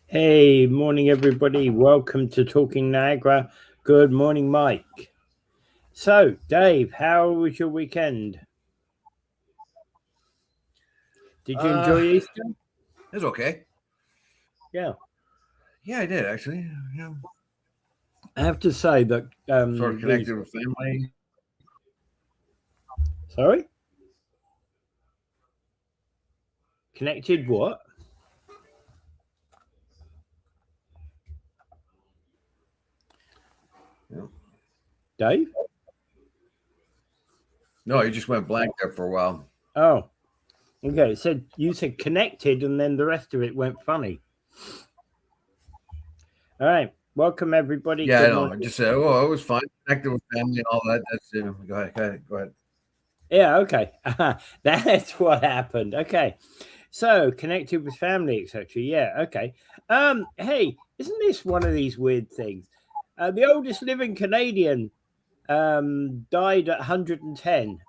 Hey, morning everybody. Welcome to Talking Niagara. Good morning, Mike. So, Dave, how was your weekend? Did you enjoy It Easter? was okay. Yeah. Yeah, I did actually. Yeah, I have to say that sort of these. connected with family. Sorry? Connected what? Yeah. Dave? No, you just went blank there for a while. Oh, okay. You said connected and then the rest of it went funny. All right. Welcome everybody. Yeah, I Good know. I morning. just said, oh, it was fun. Connected with family and all that. That's Go ahead. Go ahead. Go ahead. Yeah, okay. That's what happened. Okay. So connected with family, etc. Yeah, okay. Hey, isn't this one of these weird things? The oldest living Canadian died at 110.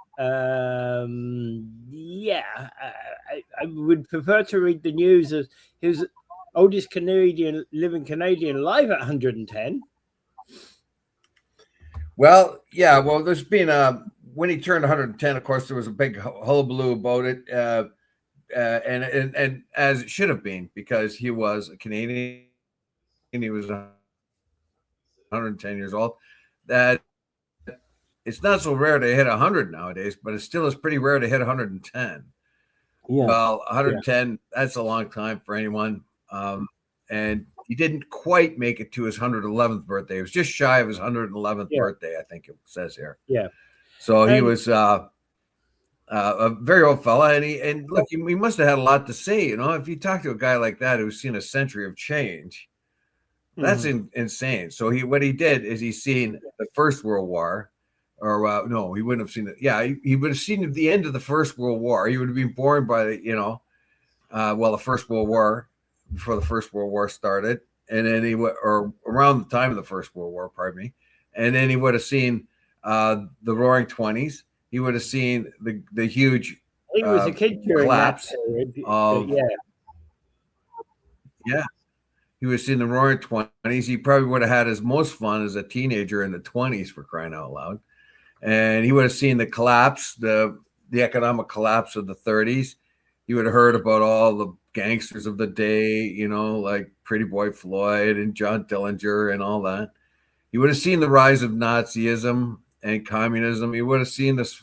Yeah, I would prefer to read the news as his oldest Canadian living Canadian alive at 110. Well, yeah. Well, there's been when he turned 110. Of course, there was a big hullabaloo about it, and as it should have been because he was a Canadian. He was 110 years old. That it's not so rare to hit 100 nowadays, but it still is pretty rare to hit 110. Yeah, Well, yeah, 110, that's a long time for anyone. And he didn't quite make it to his 111th birthday. It was just shy of his 111th yeah, birthday, I think it says here. yeah. So he And was a very old fella. And look, he must have had a lot to say. You know, if you talk to a guy like that who's seen a century of change, that's mhm, insane. So what he did is he's seen the First World War, or no, he wouldn't have seen it. Yeah, he would have seen the end of the First World War. He would have been born by the First World War, before the First World War started, and then or around the time of the First World War, pardon me, and then he would have seen the Roaring Twenties. He would have seen the huge he was a kid during that collapse period. of Yeah, yeah. He would have seen the Roaring Twenties. He probably would have had his most fun as a teenager in the 20s, for crying out loud. And he would have seen the collapse, the economic collapse of the 30s. He would have heard about all the gangsters of the day, like Pretty Boy Floyd and John Dillinger and all that. He would have seen the rise of Nazism and communism. He would have seen this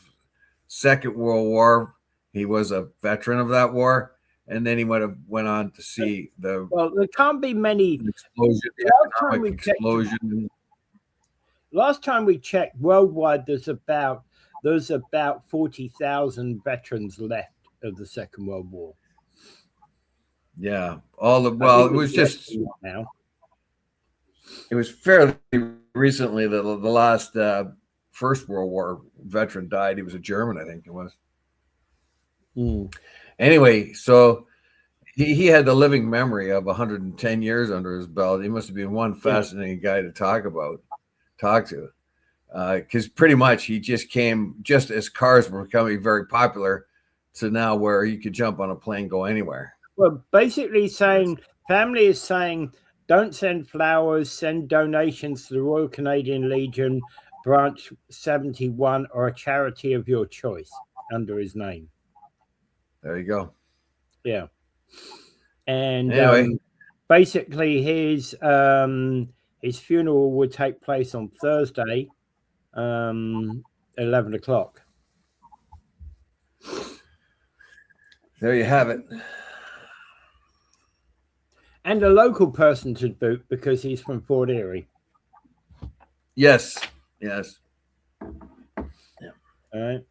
Second World War. He was a veteran of that war. And then he would have went on to see the well, there can't be many. explosion, the Last time economic we checked, explosion. worldwide, there's about 40,000 veterans left of the Second World War. Yeah, I think it was it's less just than that now. it was fairly recently that the last First World War veteran died. He was a German, I think it was. Mm. Anyway, so he had the living memory of 110 years under his belt. He must have been one Yeah. fascinating guy to talk to, because pretty much he just came just as cars were becoming very popular to now where you could jump on a plane, go anywhere. Well, basically Yes. saying family is saying don't send flowers, send donations to the Royal Canadian Legion, Branch 71, or a charity of your choice under his name. There you go. Yeah. And Anyway, basically his funeral would take place on Thursday, 11 o'clock. there you have it. And a local person to boot because he's from Fort Erie. Yes, yes. All right.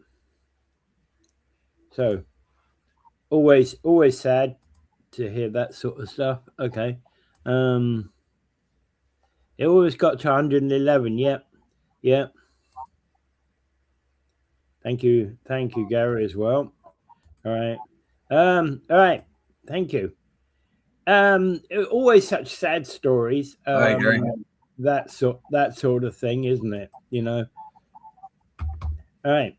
So always sad to hear that sort of stuff. Okay. Um it always got to 111. Yep. Yep. Thank you, Gary, as well. All right. All right. Thank you. Always such sad stories. All right, Gary. That sort of thing, isn't it? All right.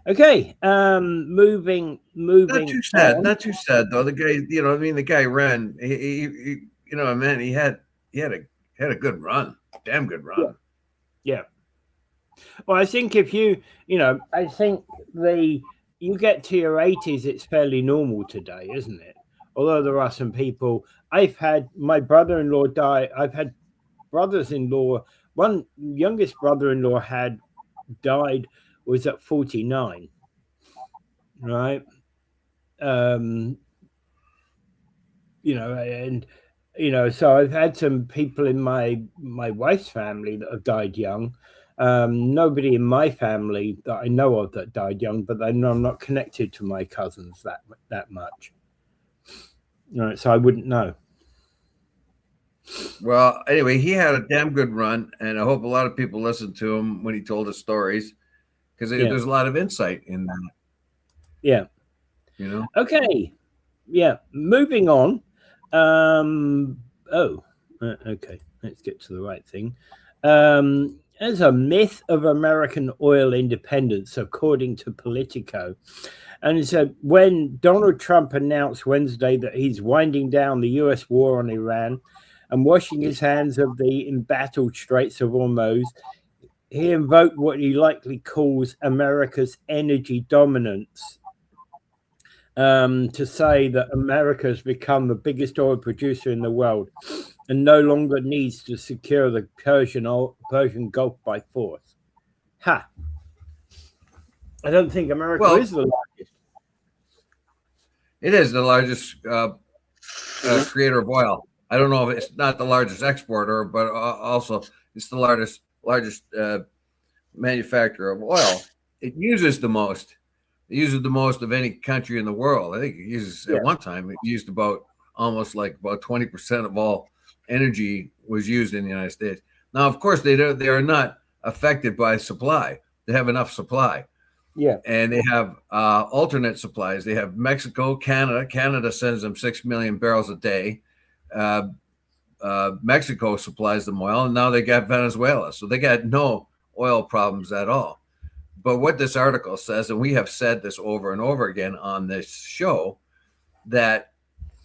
Okay. Moving Not too sad. on. Not too sad though. The guy, the guy ran. He you know, man, he had a good run, damn good run. Yeah. Well, I think if I think you get to your 80s, it's fairly normal today, isn't it? Although there are some people, I've had my brother-in-law die. I've had brothers-in-law. One youngest brother-in-law had died was at 49, right? Um, and so I've had some people in my wife's family that have died young. Nobody in my family that I know of that died young, but I know I'm not connected to my cousins that much. Right, so I wouldn't know. Well, anyway, he had a damn good run, and I hope a lot of people listened to him when he told his stories, because there's a lot of insight in that. Yeah. Okay. Yeah. Moving on. Okay. Let's get to the right thing. There's a myth of American oil independence, according to Politico. And it said when Donald Trump announced Wednesday that he's winding down the US war on Iran and washing his hands of the embattled Straits of Hormuz, he invoked what he likely calls America's energy dominance, to say that America has become the biggest oil producer in the world and no longer needs to secure the Persian Gulf by force. Ha! I don't think America is the largest. It is the largest creator of oil. I don't know if it's not the largest exporter, but also it's the largest manufacturer of oil. It uses the most. It uses the most of any country in the world. I think it uses at one time. It used about 20% of all energy was used in the United States. Now, of course, they are not affected by supply. They have enough supply. Yeah, and they have alternate supplies. They have Mexico, Canada. Canada sends them 6 million barrels a day. Mexico supplies them oil, and now they got Venezuela. So they got no oil problems at all. But what this article says, and we have said this over and over again on this show, that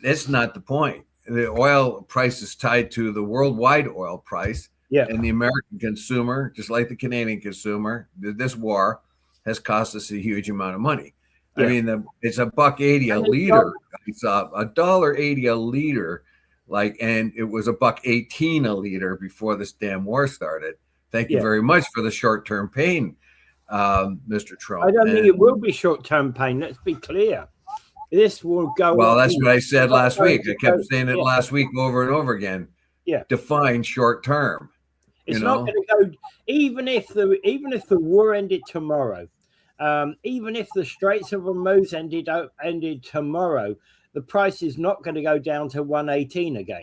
it's not the point. The oil price is tied to the worldwide oil price, and the American consumer, just like the Canadian consumer, this war has cost us a huge amount of money. I mean, it's $1.80 a liter. It's $1.80 a liter, and it was $1.18 a liter before this damn war started. Thank you very much for the short-term pain, Mr. Trump. I don't think it will be short-term pain. Let's be clear. This will go. Well, that's what I said last week. I kept saying it last week over and over again. Yeah. Define short-term. It's not going to go. Even if the war ended tomorrow, even if the Straits of Hormuz ended tomorrow, the price is not going to go down to 118 again.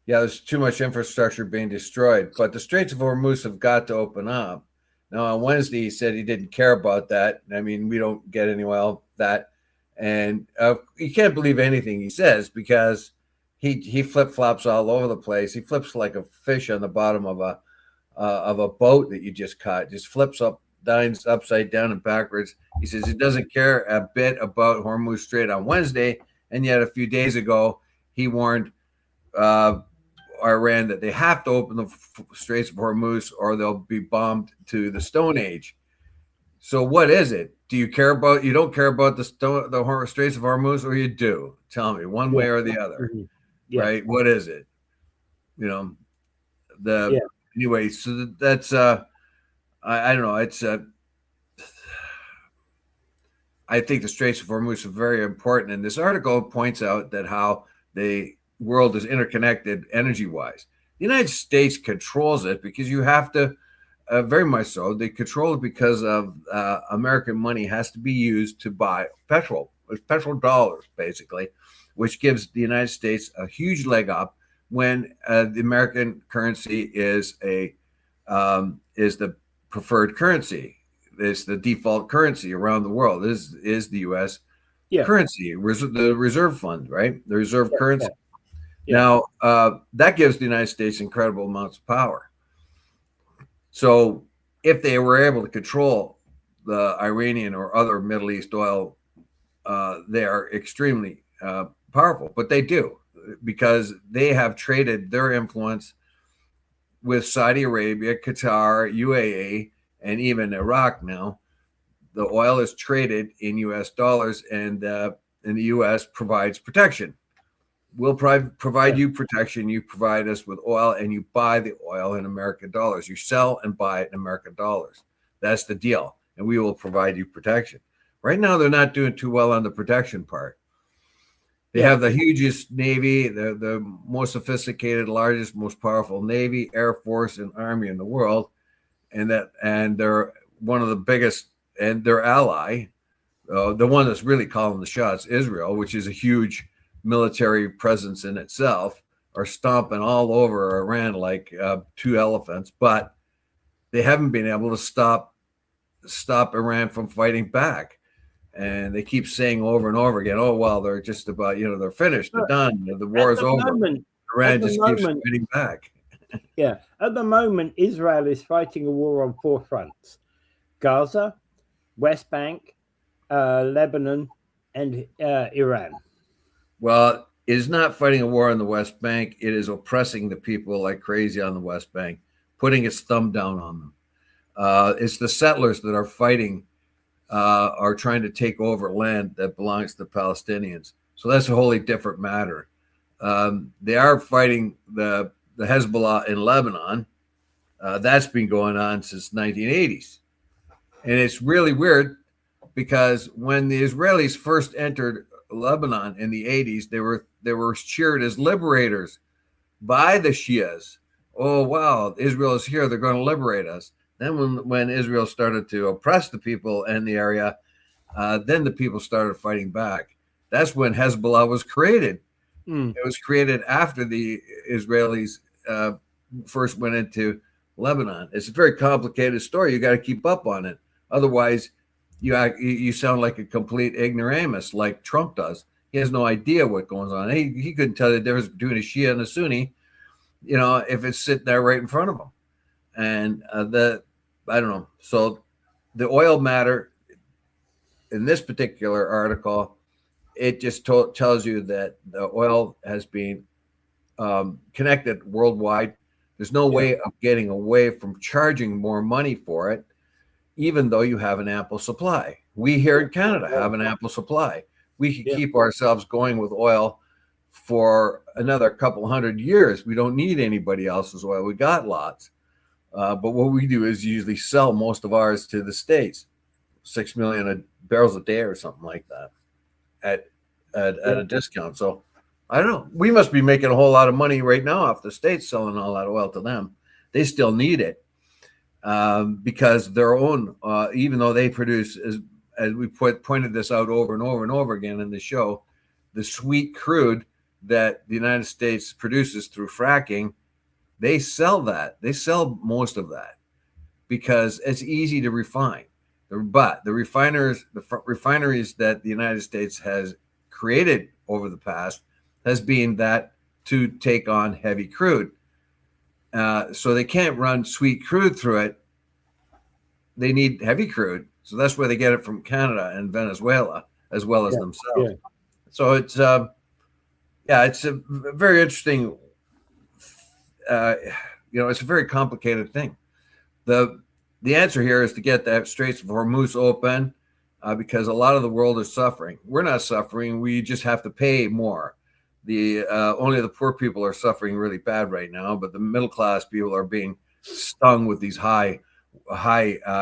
Yeah, there's too much infrastructure being destroyed. But the Straits of Hormuz have got to open up. Now, on Wednesday, he said he didn't care about that. I mean, we don't get any oil that. And you can't believe anything he says, because he flip-flops all over the place. He flips like a fish on the bottom of a boat that you just caught. Just flips upside down and backwards. He says he doesn't care a bit about Hormuz Strait on Wednesday, and yet a few days ago he warned Iran that they have to open the Straits of Hormuz or they'll be bombed to the Stone Age. So what is it? Do you care about? You don't care about the Straits of Hormuz, or you do? Tell me, one way or the other, right? What is it? Anyway. So that's I don't know. It's I think the Straits of Hormuz are very important, and this article points out that how the world is interconnected energy-wise. The United States controls it because you have to. Very much so. They control it because of American money has to be used to buy petrol dollars, basically, which gives the United States a huge leg up when the American currency is the preferred currency. It's the default currency around the world. Is the U.S. currency, the reserve fund, right? The reserve currency. Now, that gives the United States incredible amounts of power. So if they were able to control the Iranian or other Middle East oil, they are extremely powerful, but they do. because they have traded their influence with Saudi Arabia, Qatar, UAE, and even Iraq now. The oil is traded in U.S. dollars, and the U.S. provides protection. We'll provide you protection. You provide us with oil, and you buy the oil in American dollars. You sell and buy it in American dollars. That's the deal, and we will provide you protection. Right now, they're not doing too well on the protection part. They have the hugest Navy, the most sophisticated, largest, most powerful Navy, Air Force, and Army in the world, and they're one of the biggest, and their ally, the one that's really calling the shots, Israel, which is a huge military presence in itself, are stomping all over Iran like two elephants, but they haven't been able to stop Iran from fighting back. And they keep saying over and over again, oh, well, they're just about, they're finished, they're done, the war is over. Iran just keeps fighting back. Yeah. At the moment, Israel is fighting a war on 4 fronts: Gaza, West Bank, Lebanon, and Iran. Well, it is not fighting a war on the West Bank. It is oppressing the people like crazy on the West Bank, putting its thumb down on them. It's the settlers that are fighting, are trying to take over land that belongs to the Palestinians. So that's a wholly different matter. They are fighting the Hezbollah in Lebanon. That's been going on since 1980s. And it's really weird because when the Israelis first entered Lebanon in the 80s, they were cheered as liberators by the Shias. Oh, wow, Israel is here. They're going to liberate us. Then when Israel started to oppress the people in the area, then the people started fighting back. That's when Hezbollah was created. It was created after the Israelis first went into Lebanon. It's a very complicated story. You got to keep up on it. Otherwise, you sound like a complete ignoramus like Trump does. He has no idea what goes on. He couldn't tell the difference between a Shia and a Sunni, if it's sitting there right in front of him. And I don't know. So the oil matter in this particular article, it just tells you that the oil has been connected worldwide. There's no way of getting away from charging more money for it, even though you have an ample supply. We here in Canada have an ample supply. We can keep ourselves going with oil for another couple hundred years. We don't need anybody else's oil. We got lots. But what we do is usually sell most of ours to the States, 6 million barrels a day or something like that at a discount. So I don't know. We must be making a whole lot of money right now off the States selling all that oil to them. They still need it because their own, even though they produce, as we pointed this out over and over and over again in the show, the sweet crude that the United States produces through fracking, they sell that. They sell most of that because it's easy to refine. But the refineries that the United States has created over the past has been that to take on heavy crude. So they can't run sweet crude through it. They need heavy crude. So that's where they get it from Canada and Venezuela as well as themselves. Yeah. So it's it's a very interesting. It's a very complicated thing. The answer here is to get that Straits of Hormuz open because a lot of the world is suffering. We're not suffering. We just have to pay more. Only the poor people are suffering really bad right now, but the middle class people are being stung with these high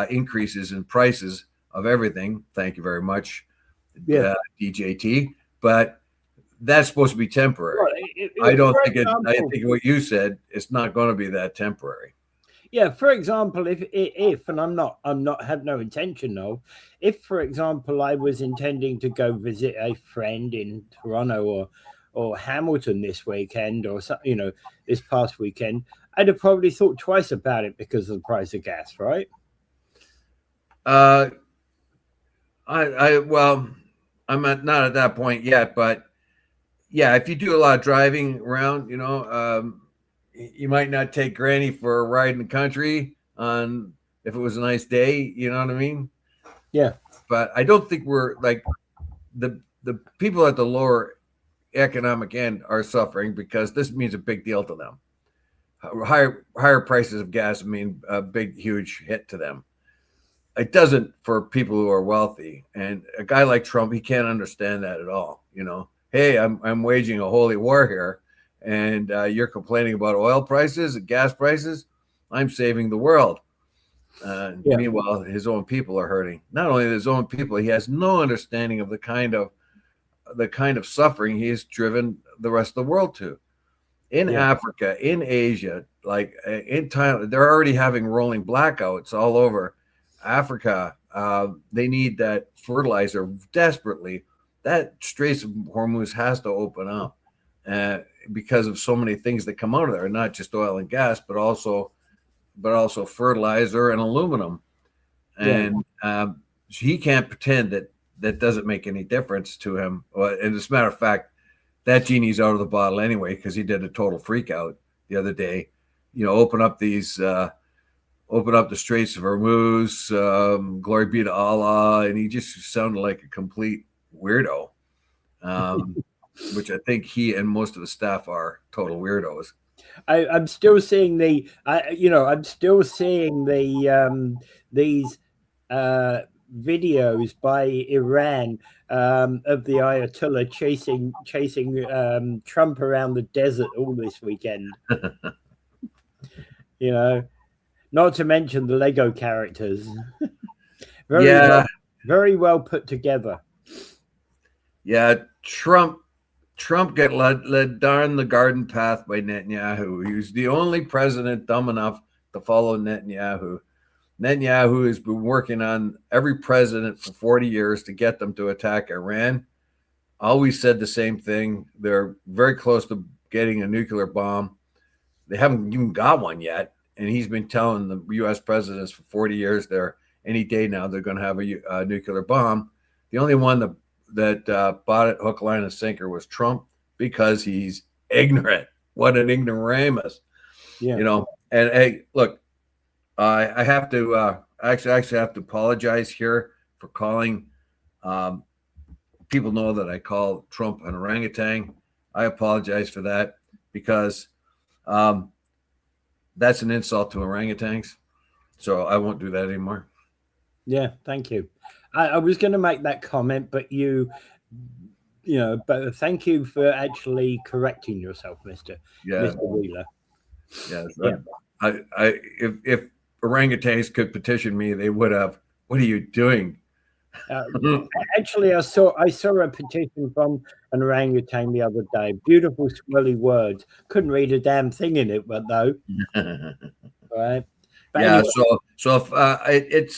increases in prices of everything. Thank you very much, DJT. But that's supposed to be temporary. I think what you said, it's not going to be that temporary. Yeah, for example, if and have no intention of, if for example I was intending to go visit a friend in Toronto or Hamilton this weekend or this past weekend, I'd have probably thought twice about it because of the price of gas, right? I'm not at that point yet, but yeah, if you do a lot of driving around, you might not take Granny for a ride in the country if it was a nice day, you know what I mean? Yeah. But I don't think we're like the people at the lower economic end are suffering because this means a big deal to them. Higher prices of gas mean a big, huge hit to them. It doesn't for people who are wealthy. And a guy like Trump, he can't understand that at all. Hey, I'm waging a holy war here, and you're complaining about oil prices and gas prices. I'm saving the world. Meanwhile, his own people are hurting. Not only his own people, he has no understanding of the kind of suffering he has driven the rest of the world to. In Africa, in Asia, like in Thailand, they're already having rolling blackouts all over Africa. They need that fertilizer desperately. That Straits of Hormuz has to open up because of so many things that come out of there, not just oil and gas, but also fertilizer and aluminum. And he can't pretend that doesn't make any difference to him. And as a matter of fact, that genie's out of the bottle anyway, because he did a total freak out the other day. Open up the Straits of Hormuz, glory be to Allah, and he just sounded like a complete weirdo, which I think he and most of the staff are total weirdos. I'm still seeing these videos by Iran of the Ayatollah chasing Trump around the desert all this weekend. Not to mention the Lego characters. Very well put together. Yeah, Trump got led down the garden path by Netanyahu. He was the only president dumb enough to follow Netanyahu. Netanyahu has been working on every president for 40 years to get them to attack Iran. Always said the same thing. They're very close to getting a nuclear bomb. They haven't even got one yet. And he's been telling the U.S. presidents for 40 years any day now they're going to have a nuclear bomb. The only one that bought it hook, line, and sinker was Trump, because he's ignorant. What an ignoramus. And hey, look, I have to actually have to apologize here for calling. People know that I call Trump an orangutan. I apologize for that, because that's an insult to orangutans. So I won't do that anymore. Yeah, thank you. I was going to make that comment, but but thank you for actually correcting yourself, Mr. Wheeler. Yes. Yeah. If orangutans could petition me, they would have. What are you doing? Actually, I saw a petition from an orangutan the other day. Beautiful, swirly words. Couldn't read a damn thing in it, but though. Right. But yeah. anyway. So if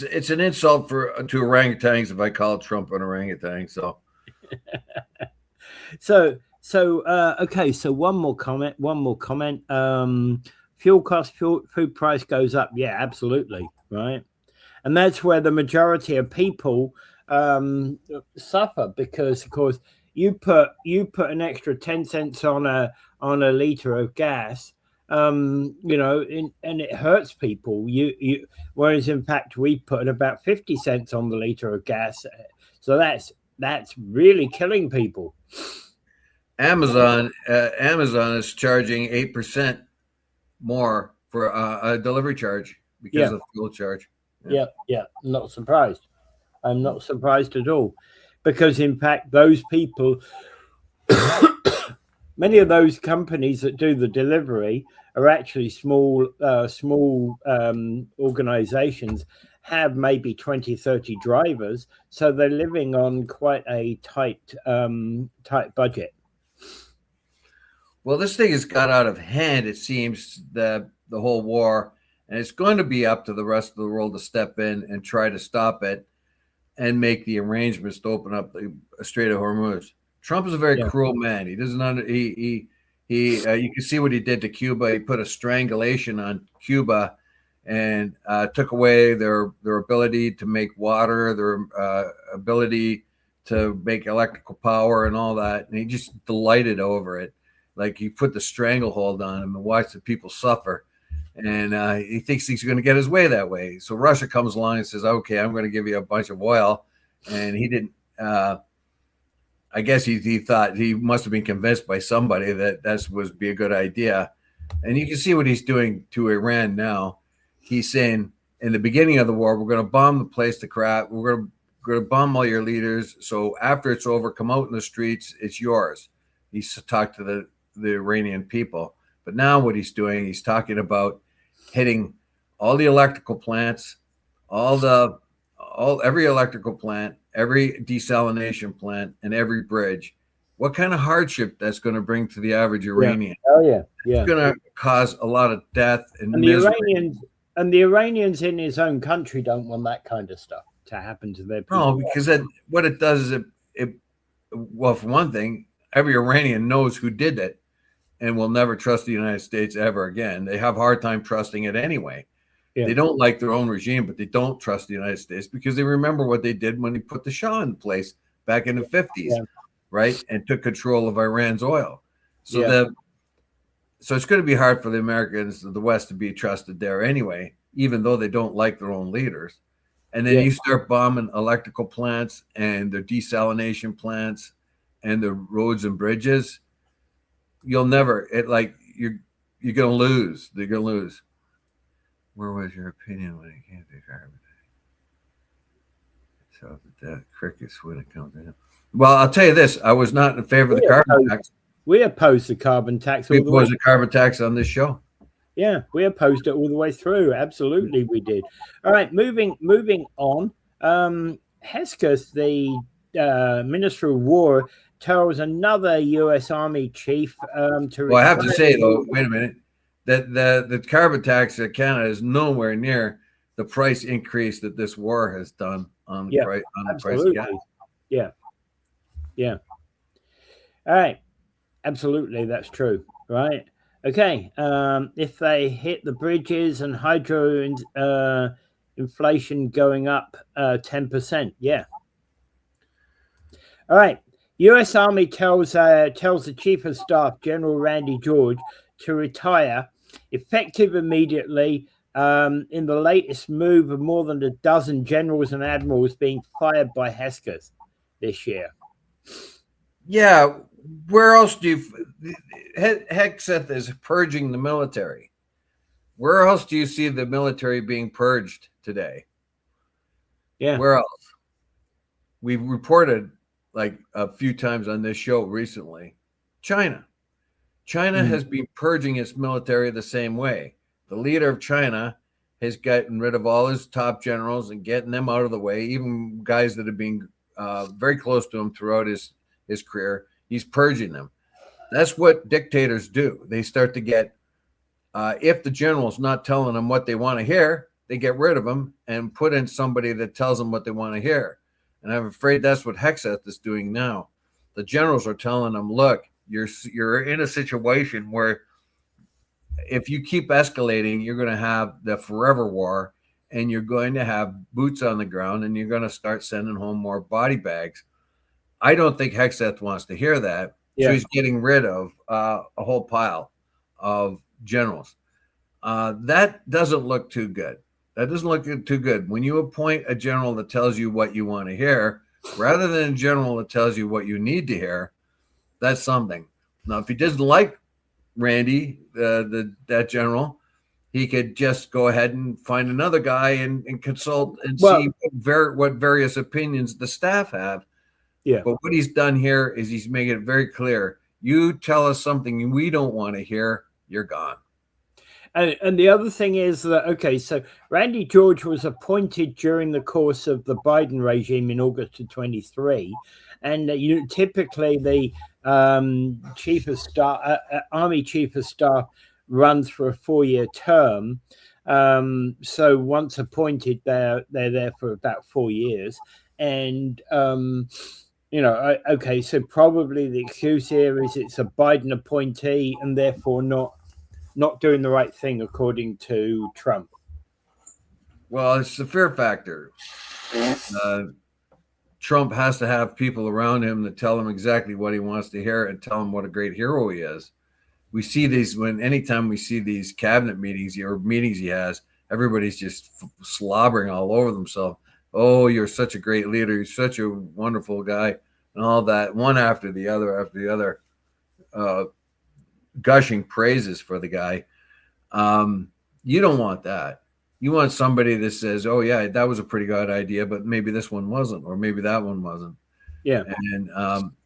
it's an insult to orangutans if I call Trump an orangutan. So. Okay. So one more comment. Fuel cost, food price goes up. Yeah, absolutely. Right. And that's where the majority of people suffer, because, of course, you put an extra 10 cents on a liter of gas, and it hurts people. Whereas in fact we put about 50 cents on the liter of gas, so that's really killing people. Amazon is charging 8% more for a delivery charge because of fuel charge. Yeah. Not surprised. I'm not surprised at all, because in fact those people, many of those companies that do the delivery are actually small organizations, have maybe 20, 30 drivers, so they're living on quite a tight budget. Well, this thing has got out of hand, it seems, the whole war. And it's going to be up to the rest of the world to step in and try to stop it and make the arrangements to open up the Strait of Hormuz. Trump is a very cruel man. He doesn't you can see what he did to Cuba. He put a strangulation on Cuba and took away their ability to make water, their ability to make electrical power and all that. And he just delighted over it. Like, he put the stranglehold on him and watched the people suffer. And he thinks he's going to get his way that way. So Russia comes along and says, okay, I'm going to give you a bunch of oil. And he didn't. I guess he thought he must have been convinced by somebody that was be a good idea. And you can see what he's doing to Iran now. He's saying in the beginning of the war, we're going to bomb the place to crap. We're going to bomb all your leaders. So after it's over, come out in the streets. It's yours. He's talked to the Iranian people. But now what he's doing, he's talking about hitting all the electrical plants, every electrical plant, every desalination plant, and every bridge. What kind of hardship that's going to bring to the average Iranian? Oh yeah, yeah. It's going to cause a lot of death and misery. The Iranians in his own country don't want that kind of stuff to happen to their people. No, because what it does is well, for one thing, every Iranian knows who did it and will never trust the United States ever again. They have a hard time trusting it anyway. Yeah. They don't like their own regime, but they don't trust the United States because they remember what they did when they put the Shah in place back in the 50s, right? And took control of Iran's oil. So so it's going to be hard for the Americans of the West to be trusted there anyway, even though they don't like their own leaders. And then you start bombing electrical plants and their desalination plants and the roads and bridges. You're going to lose. They're going to lose. Where was your opinion when it came to carbon tax? So the crickets when it comes in. Well, I'll tell you this: I was not in favor of the carbon tax. We opposed the carbon tax. We opposed the carbon tax on this show. Yeah, we opposed it all the way through. Absolutely, we did. All right, moving on. Hegseth, the Minister of War, tells another U.S. Army chief to. Well, I have to say though, wait a minute. That the carbon tax in Canada is nowhere near the price increase that this war has done on the price of gas. Yeah. All right. Absolutely, that's true. Right. Okay. If they hit the bridges and hydro inflation going up 10%. Yeah. All right. U.S. Army tells the Chief of Staff, General Randy George, to retire effective immediately in the latest move of more than a dozen generals and admirals being fired by Hegseth this year. Yeah, where else do you Hegseth is purging the military? Where else do you see the military being purged today? Yeah. Where else? We've reported like a few times on this show recently. China has been purging its military the same way. The leader of China has gotten rid of all his top generals and getting them out of the way, even guys that have been very close to him throughout his career. He's purging them. That's what dictators do. They start to get, if the general's not telling them what they want to hear, they get rid of them and put in somebody that tells them what they want to hear. And I'm afraid that's what Hegseth is doing now. The generals are telling them, look, you're in a situation where if you keep escalating, you're going to have the forever war and you're going to have boots on the ground and you're going to start sending home more body bags. I don't think Hegseth wants to hear that. Yeah. So he's getting rid of a whole pile of generals. That doesn't look too good. That doesn't look too good. When you appoint a general that tells you what you want to hear, rather than a general that tells you what you need to hear, that's something. Now, if he doesn't like Randy, that general, he could just go ahead and find another guy and consult and see what various opinions the staff have. Yeah. But what he's done here is he's making it very clear. You tell us something we don't want to hear, you're gone. And the other thing is that, okay, so Randy George was appointed during the course of the Biden regime in August of 23. And typically the chief of staff, Army chief of staff runs for a 4-year term. So once appointed, they're there for about 4 years. And, okay, so probably the excuse here is it's a Biden appointee and therefore not doing the right thing, according to Trump. Well, it's the fear factor. Trump has to have people around him that tell him exactly what he wants to hear and tell him what a great hero he is. We see these anytime we see these cabinet meetings or meetings he has, everybody's just slobbering all over themselves. Oh, you're such a great leader. You're such a wonderful guy. and all that, one after the other, gushing praises for the guy. You don't want that. You want somebody that says, "Oh yeah, that was a pretty good idea, but maybe this one wasn't, or maybe that one wasn't." Yeah. And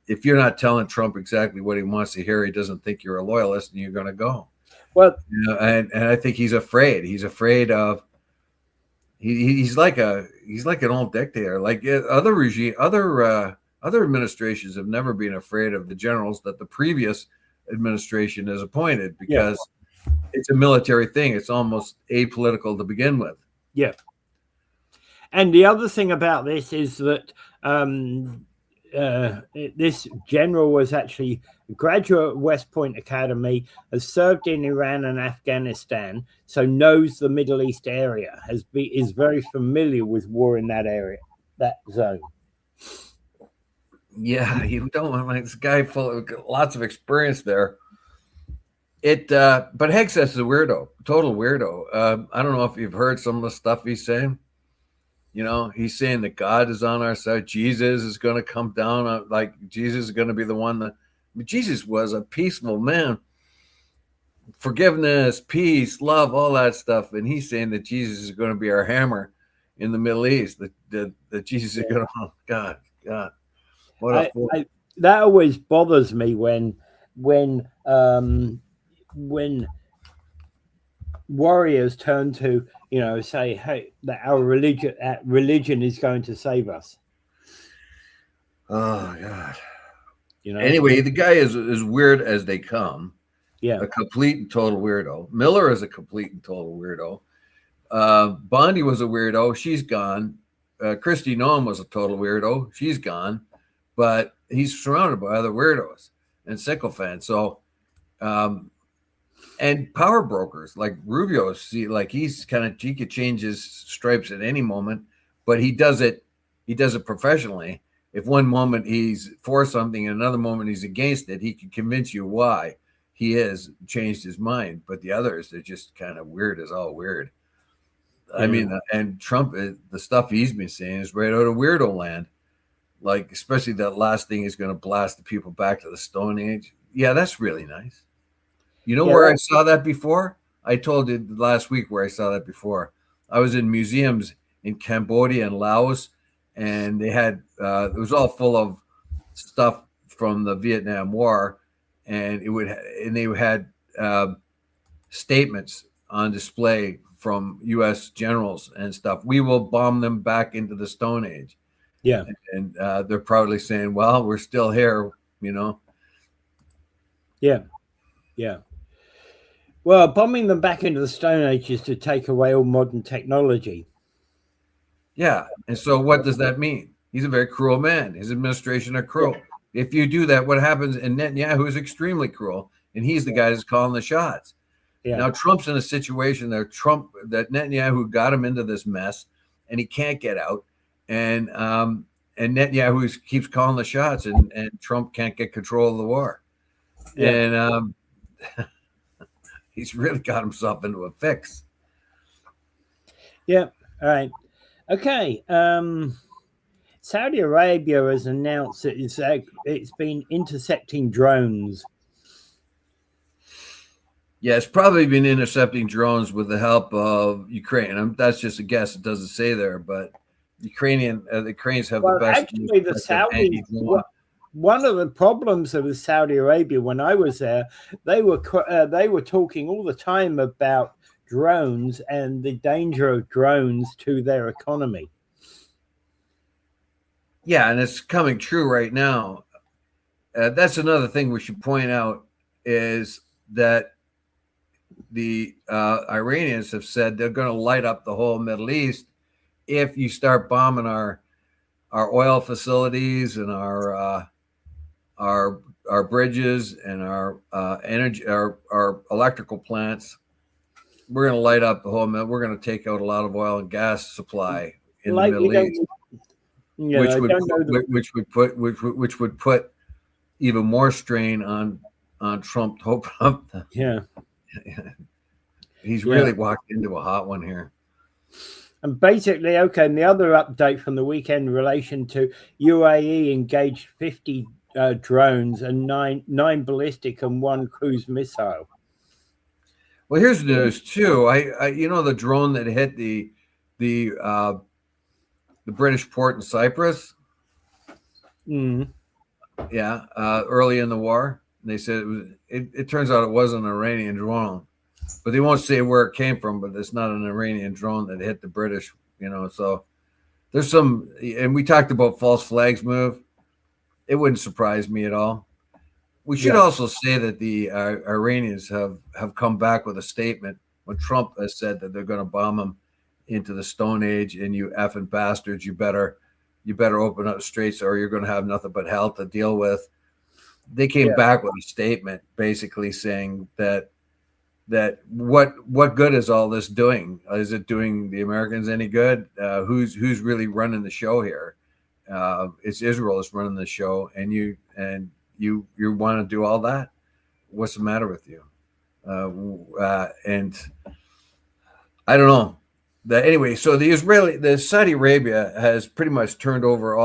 if you're not telling Trump exactly what he wants to hear, he doesn't think you're a loyalist, and you're going to go. Well, and I think he's afraid. He's afraid of. He's like an old dictator. Like other administrations have never been afraid of the generals that the previous administration has appointed, because it's a military thing. It's almost apolitical to begin with. Yeah. And the other thing about this is that this general was actually a graduate at West Point Academy, has served in Iran and Afghanistan, so knows the Middle East area, is very familiar with war in that area, that zone. Yeah, you don't want like this guy full of lots of experience there. But Hegseth is a weirdo, total weirdo. I don't know if you've heard some of the stuff he's saying. You know, he's saying that God is on our side. Jesus is going to come down. Like Jesus is going to be the one that. Jesus was a peaceful man. Forgiveness, peace, love, all that stuff. And he's saying that Jesus is going to be our hammer in the Middle East. That Jesus is going to. Oh, God. What that always bothers me when warriors turn to, say, hey, that our religion is going to save us. Oh God. Anyway, the guy is as weird as they come. Yeah. A complete and total weirdo. Miller is a complete and total weirdo. Bondi was a weirdo. She's gone. Kristi Noem was a total weirdo. She's gone. But he's surrounded by other weirdos and sycophants. So, and power brokers like Rubio, he's he could change his stripes at any moment, but he does it professionally. If one moment he's for something and another moment he's against it, he can convince you why he has changed his mind. But the others, they're just kind of weird as all weird. Yeah. I mean, and Trump, the stuff he's been saying is right out of weirdo land. Like, especially that last thing is going to blast the people back to the Stone Age. Yeah, that's really nice. You know where I saw that before? I told you last week where I saw that before. I was in museums in Cambodia and Laos, and they had it was all full of stuff from the Vietnam War, and they had statements on display from U.S. generals and stuff. We will bomb them back into the Stone Age. Yeah, and they're proudly saying, "Well, we're still here," Yeah. Well, bombing them back into the Stone Age is to take away all modern technology. Yeah, and so what does that mean? He's a very cruel man. His administration are cruel. Yeah. If you do that, what happens? And Netanyahu is extremely cruel, and he's the guy that's calling the shots. Yeah. Now Trump's in a situation that Netanyahu got him into this mess, and he can't get out. And Netanyahu keeps calling the shots, and Trump can't get control of the war. Yeah. And he's really got himself into a fix. Yeah. All right. Okay. Saudi Arabia has announced that it's been intercepting drones. Yeah, it's probably been intercepting drones with the help of Ukraine. That's just a guess. It doesn't say there, but the Ukrainians have the best. Actually, the Saudis. One of the problems with Saudi Arabia when I was there, they were talking all the time about drones and the danger of drones to their economy. Yeah, and it's coming true right now. That's another thing we should point out is that the Iranians have said they're going to light up the whole Middle East if you start bombing our oil facilities and our bridges and our energy, our electrical plants. We're going to light up the whole. We're going to take out a lot of oil and gas supply in the Middle East, which would put even more strain on Trump. Yeah, he's really walked into a hot one here. And basically, okay, and the other update from the weekend in relation to UAE engaged 50 drones and nine ballistic and one cruise missile. Well, here's the news too. I the drone that hit the British port in Cyprus. Mm. Yeah, early in the war, they said it was. It turns out it wasn't an Iranian drone, but they won't say where it came from. But it's not an Iranian drone that hit the British. So there's some, and we talked about false flags move. It wouldn't surprise me at all. We should also say that the Iranians have come back with a statement when Trump has said that they're going to bomb them into the Stone Age, and you effing bastards, you better open up straits or you're going to have nothing but hell to deal with. They came back with a statement basically saying that what good is all this doing? Is it doing the Americans any good? Who's really running the show here? It's Israel is running the show, and you want to do all that? What's the matter with you? And I don't know. Anyway, so the Saudi Arabia has pretty much turned over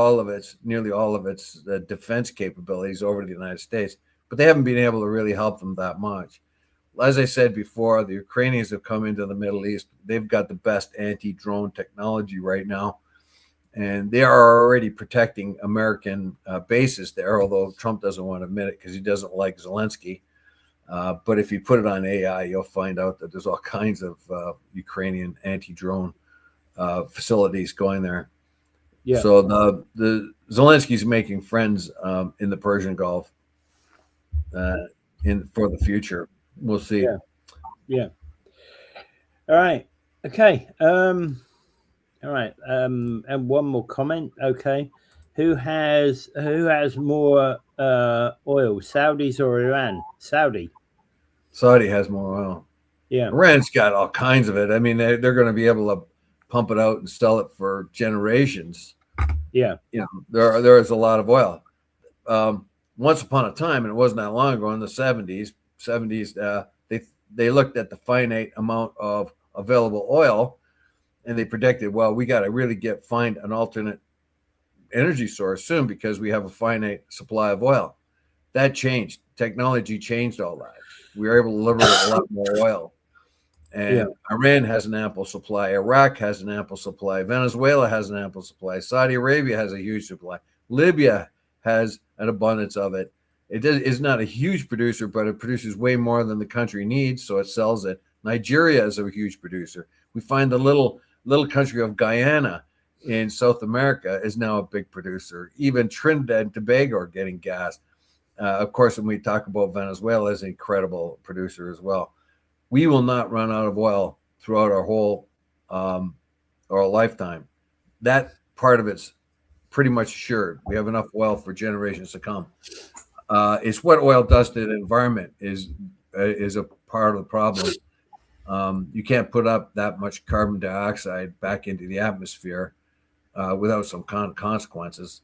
nearly all of its defense capabilities over to the United States, but they haven't been able to really help them that much. As I said before, the Ukrainians have come into the Middle East. They've got the best anti-drone technology right now, and they are already protecting American bases there, although Trump doesn't want to admit it because he doesn't like Zelensky. But if you put it on AI, you'll find out that there's all kinds of Ukrainian anti-drone facilities going there. Yeah. So the Zelensky's making friends in the Persian Gulf for the future. We'll see. Yeah. All right. Okay. All right. And one more comment. Okay. Who has more oil, Saudis or Iran? Saudi has more oil. Yeah. Iran's got all kinds of it. I mean, they're going to be able to pump it out and sell it for generations. Yeah. There is a lot of oil. Once upon a time, and it wasn't that long ago, in the 70s, they looked at the finite amount of available oil, and they predicted, well, we got to really find an alternate energy source soon because we have a finite supply of oil. That changed. Technology changed all that. We were able to liberate a lot more oil. And Iran has an ample supply. Iraq has an ample supply. Venezuela has an ample supply. Saudi Arabia has a huge supply. Libya has an abundance of it. It is not a huge producer, but it produces way more than the country needs, so it sells it. Nigeria is a huge producer. We find the little country of Guyana in South America is now a big producer. Even Trinidad and Tobago are getting gas. Of course, when we talk about Venezuela, is an incredible producer as well. We will not run out of oil throughout our whole our lifetime. That part of it's pretty much assured. We have enough oil for generations to come. It's what oil does to the environment is a part of the problem. You can't put up that much carbon dioxide back into the atmosphere without some consequences.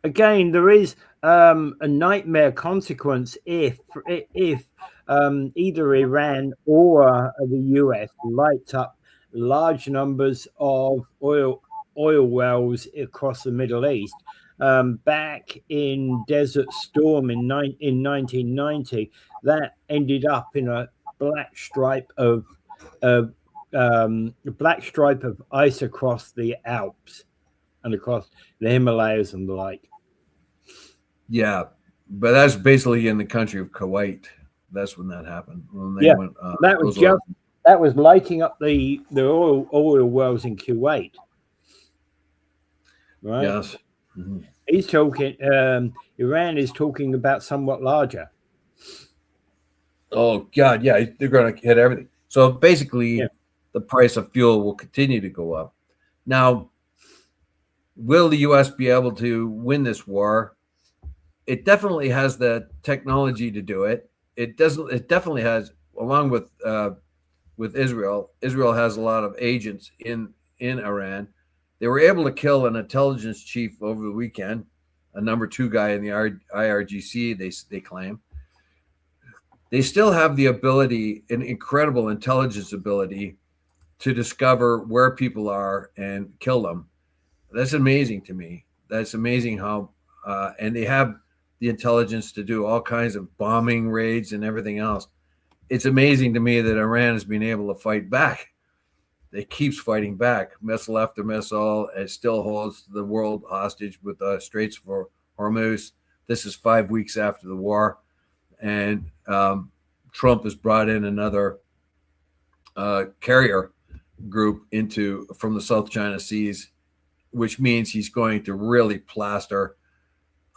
Again, there is a nightmare consequence if either Iran or the US lights up large numbers of oil wells across the Middle East. Back in Desert Storm in 1990, that ended up in a black stripe of ice across the Alps and across the Himalayas and the like. Yeah, but that's basically in the country of Kuwait. That's when that happened. That was lighting up the oil wells in Kuwait. Right. Yes. Mm-hmm. He's talking. Iran is talking about somewhat larger. Oh God, yeah, they're going to hit everything. So basically, the price of fuel will continue to go up. Now, will the U.S. be able to win this war? It definitely has the technology to do it. It definitely has, along with Israel. Israel has a lot of agents in Iran. They were able to kill an intelligence chief over the weekend, a number 2 guy in the IRGC, they claim. They still have the ability, an incredible intelligence ability, to discover where people are and kill them. That's amazing to me. That's amazing how, and they have the intelligence to do all kinds of bombing raids and everything else. It's amazing to me that Iran has been able to fight back. It keeps fighting back, missile after missile. It still holds the world hostage with the Straits of Hormuz. This is 5 weeks after the war, and Trump has brought in another carrier group from the South China Seas, which means he's going to really plaster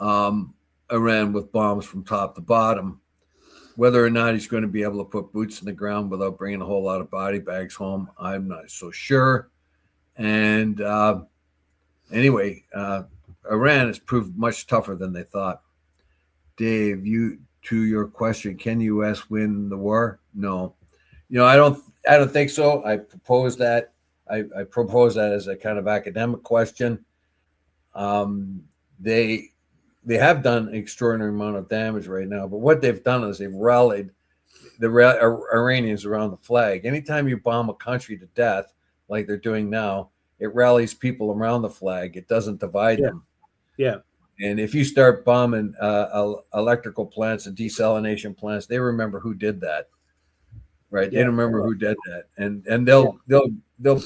Iran with bombs from top to bottom. Whether or not he's going to be able to put boots in the ground without bringing a whole lot of body bags home, I'm not so sure. And anyway, Iran has proved much tougher than they thought. Dave, to your question, can the U.S. win the war? No. I don't think so. I propose that. I propose that as a kind of academic question. They have done an extraordinary amount of damage right now, but what they've done is they've rallied the Iranians around the flag. Anytime you bomb a country to death, like they're doing now, it rallies people around the flag. It doesn't divide them. Yeah. And if you start bombing electrical plants and desalination plants, they remember who did that, right? Yeah. They don't remember who did that, and they'll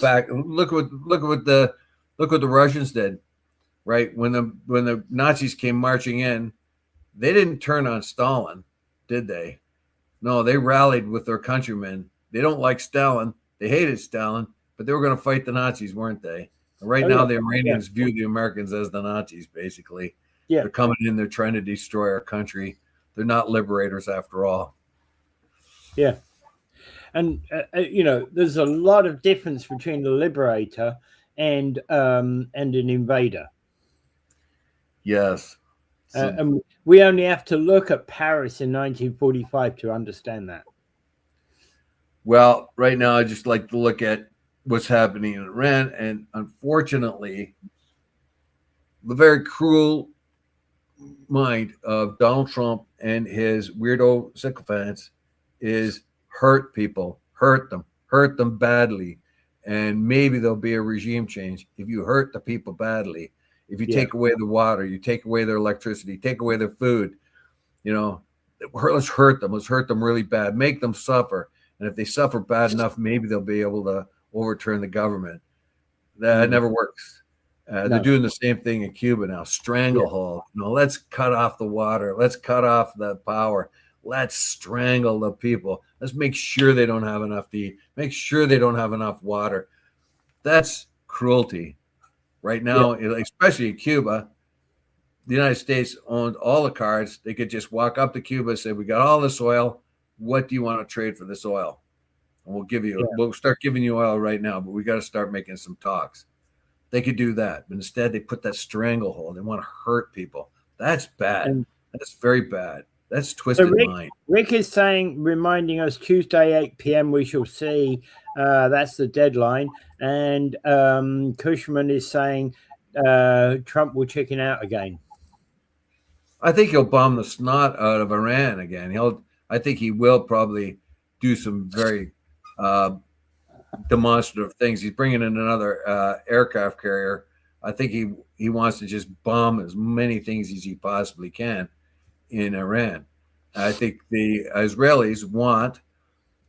back. Look what the Russians did. Right, when the Nazis came marching in, they didn't turn on Stalin, did they? No, they rallied with their countrymen. They don't like Stalin. They hated Stalin, but they were going to fight the Nazis, weren't they? And right now, the Iranians view the Americans as the Nazis, basically. Yeah. They're coming in. They're trying to destroy our country. They're not liberators after all. Yeah. And, there's a lot of difference between a liberator and an invader. Yes. And we only have to look at Paris in 1945 to understand that. Well, right now, I just like to look at what's happening in Iran. And unfortunately, the very cruel mind of Donald Trump and his weirdo sycophants is hurt people, hurt them badly. And maybe there'll be a regime change if you hurt the people badly. If you take away the water, you take away their electricity, take away their food, let's hurt them. Let's hurt them really bad. Make them suffer. And if they suffer bad enough, maybe they'll be able to overturn the government. That never works. No. They're doing the same thing in Cuba now. Stranglehold. Let's cut off the water. Let's cut off the power. Let's strangle the people. Let's make sure they don't have enough to eat. Make sure they don't have enough water. That's cruelty. Right now, especially in Cuba, the United States owned all the cards. They could just walk up to Cuba and say, we got all this oil. What do you want to trade for this oil? And we'll start giving you oil right now, but we got to start making some talks. They could do that. But instead, they put that stranglehold. They want to hurt people. That's bad. That's very bad. That's twisted mind. Rick is reminding us Tuesday, 8 p.m. we shall see. That's the deadline. And Cushman is saying Trump will chicken out again. I think he'll bomb the snot out of Iran again. I think he will probably do some very demonstrative things. He's bringing in another aircraft carrier. I think he wants to just bomb as many things as he possibly can in Iran. I think the Israelis want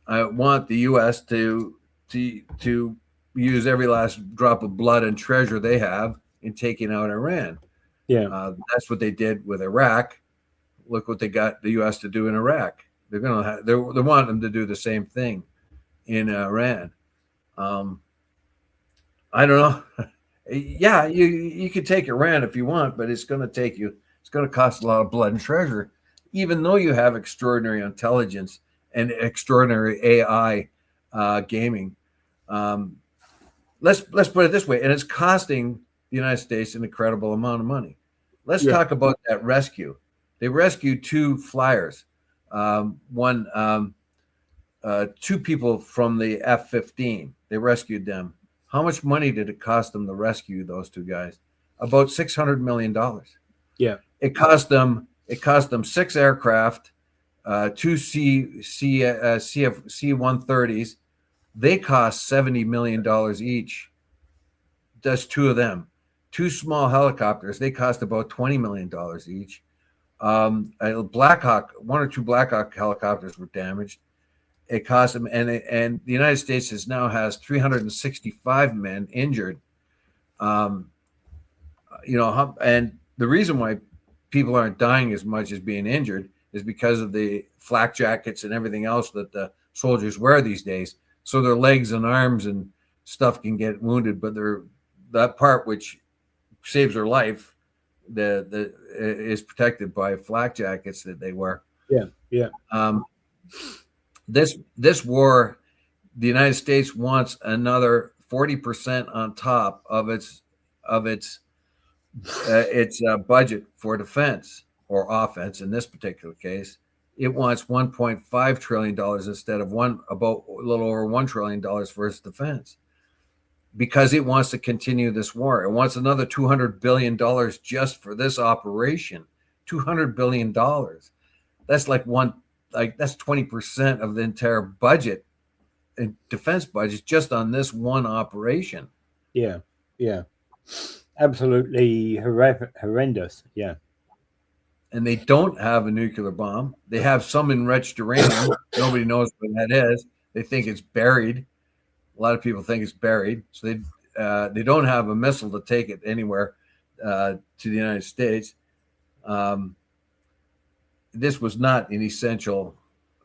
the U.S. to use every last drop of blood and treasure they have in taking out Iran. Yeah, that's what they did with Iraq. Look what they got the U.S. to do in Iraq. They want them to do the same thing in Iran. I don't know. Yeah, you could take Iran if you want, but it's going to cost a lot of blood and treasure, even though you have extraordinary intelligence and extraordinary AI gaming. Let's put it this way, and it's costing the United States an incredible amount of money. Let's talk about that rescue. They rescued two flyers, two people from the F-15. They rescued them. How much money did it cost them to rescue those two guys? About $600 million. Yeah. It cost them 6 aircraft, 2 C-130s, They cost $70 million each. That's two of them. Two small helicopters, they cost about $20 million each. A Blackhawk, one or two Blackhawk helicopters were damaged. It cost them, and the United States now has 365 men injured. And the reason why people aren't dying as much as being injured is because of the flak jackets and everything else that the soldiers wear these days. So their legs and arms and stuff can get wounded, but that part which saves their life is protected by flak jackets that they wear. Yeah. This war, the United States wants another 40% on top of its budget for defense or offense. In this particular case, it wants $1.5 trillion instead of about a little over $1 trillion for its defense, because it wants to continue this war. It wants another $200 billion just for this operation. $200 billion. That's that's 20% of the entire budget and defense budget just on this one operation. Yeah. Absolutely horrendous. Yeah. And they don't have a nuclear bomb. They have some enriched uranium. Nobody knows what that is. They think it's buried. A lot of people think it's buried. So they don't have a missile to take it anywhere to the United States. This was not an essential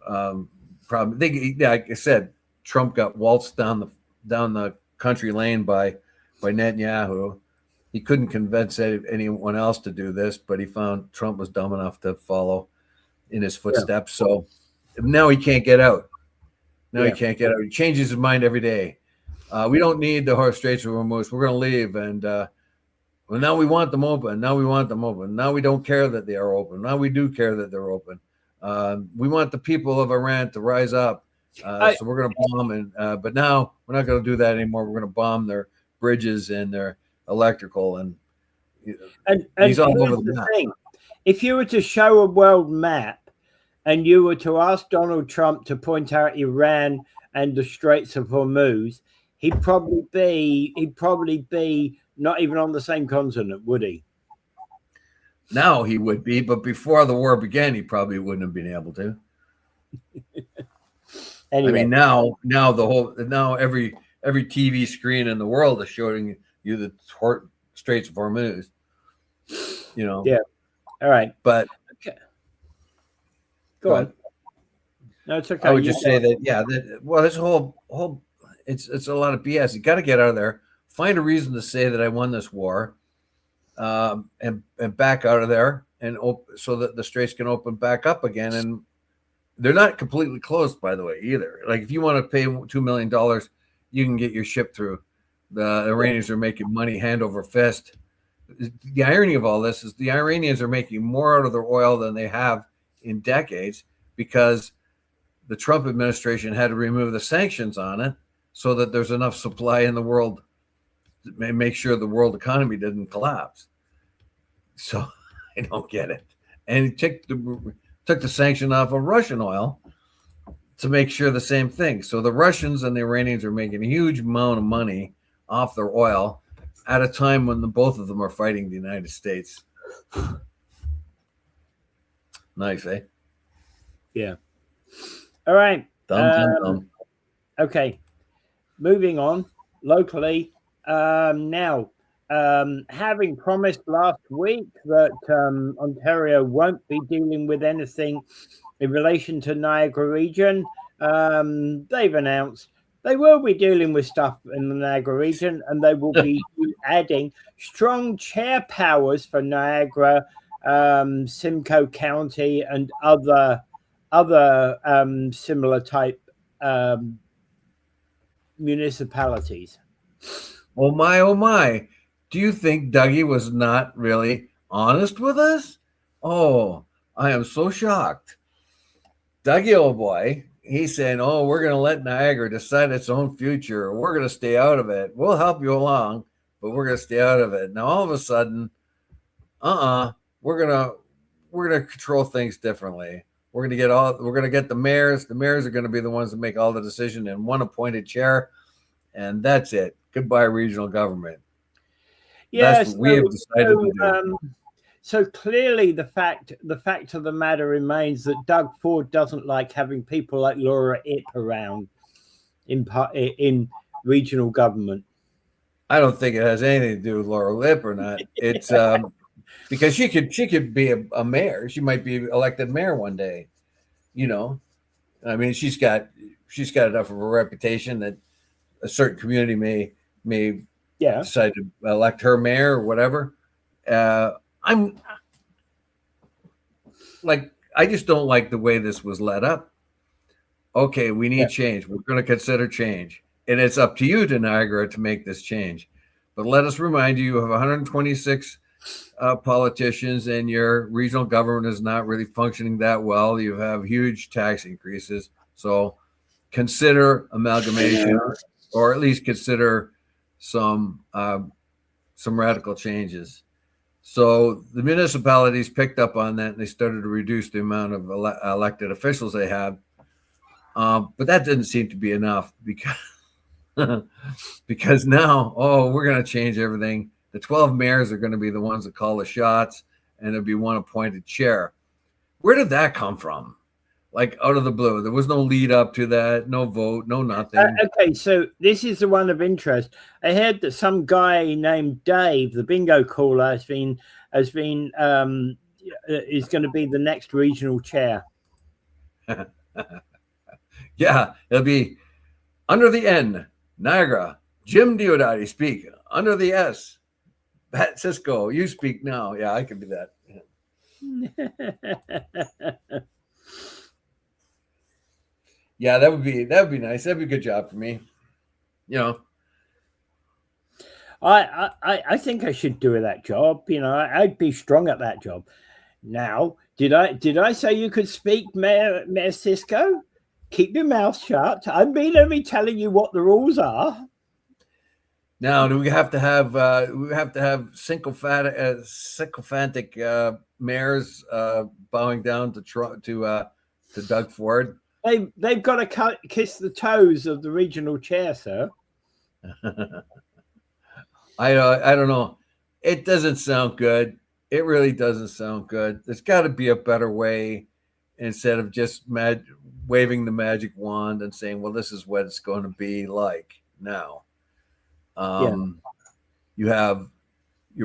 problem. Like I said, Trump got waltzed down the country lane by Netanyahu. He couldn't convince anyone else to do this, but he found Trump was dumb enough to follow in his footsteps. Yeah. So now he can't get out. He can't get out. He changes his mind every day. We don't need the Straits of Hormuz. We're going to leave. And now we want them open. Now we don't care that they are open. Now we do care that they're open. We want the people of Iran to rise up. So we're going to bomb. But now we're not going to do that anymore. We're going to bomb their bridges and their electrical. And he's all over the map. Thing. If you were to show a world map and you were to ask Donald Trump to point out Iran and the Straits of Hormuz, he'd probably be not even on the same continent, would he? Now he would be, but before the war began, he probably wouldn't have been able to. Anyway. I mean, now every TV screen in the world is showing you the Straits of Hormuz. Yeah. All right. But okay. Go on. No, it's okay. I would just say that this whole it's a lot of BS. You got to get out of there. Find a reason to say that I won this war, and back out of there, and so that the straits can open back up again. And they're not completely closed, by the way, either. Like if you want to pay $2 million, you can get your ship through. The Iranians are making money hand over fist. The irony of all this is the Iranians are making more out of their oil than they have in decades because the Trump administration had to remove the sanctions on it so that there's enough supply in the world to make sure the world economy didn't collapse. So I don't get it. And he took the sanction off of Russian oil to make sure the same thing. So the Russians and the Iranians are making a huge amount of money off their oil at a time when both of them are fighting the United States. Nice, eh? Yeah. All right. Dumb. Okay. Moving on locally. Now, having promised last week that Ontario won't be dealing with anything in relation to Niagara region, they've announced they will be dealing with stuff in the Niagara region, and they will be adding strong chair powers for Niagara, Simcoe County, and other similar type municipalities. Oh my. Do you think Dougie was not really honest with us? Oh, I am so shocked. Dougie, old boy, he's saying, oh, we're going to let Niagara decide its own future. We're going to stay out of it. We'll help you along, but we're going to stay out of it. Now, all of a sudden, we're going to control things differently. We're going to get the mayors. The mayors are going to be the ones that make all the decision and one appointed chair, and that's it. Goodbye, regional government. Yes, that's what we have decided to do. So clearly, the fact of the matter remains that Doug Ford doesn't like having people like Laura Ip around in regional government. I don't think it has anything to do with Laura Lip or not. It's because she could be a mayor. She might be elected mayor one day. You know, I mean, she's got enough of a reputation that a certain community may decide to elect her mayor or whatever. I just don't like the way this was led up. Okay, we need change. We're going to consider change. And it's up to you, to Niagara, to make this change. But let us remind you have 126 politicians, and your regional government is not really functioning that well. You have huge tax increases. So consider amalgamation, or at least consider some radical changes. So the municipalities picked up on that, and they started to reduce the amount of elected officials they have. But that didn't seem to be enough because now, we're going to change everything. The 12 mayors are going to be the ones that call the shots, and there'll be one appointed chair. Where did that come from? Like out of the blue. There was no lead up to that, no vote, no nothing. Okay, so this is the one of interest. I heard that some guy named Dave, the bingo caller, is going to be the next regional chair. Yeah, it'll be under the N, Niagara, Jim Diodati speak. Under the S, Pat Cisco, you speak now. Yeah, I could be that. Yeah, that would be nice. That'd be a good job for me. You know, I think I should do that job. You know, I'd be strong at that job. Now, did I say you could speak, Mayor Cisco? Keep your mouth shut. I'm being only telling you what the rules are. Now, do we have to have sycophantic mayors bowing down to Doug Ford? They've got to kiss the toes of the regional chair, sir. I don't know. It doesn't sound good. It really doesn't sound good. There's got to be a better way, instead of just waving the magic wand and saying, well, this is what it's going to be like now. You're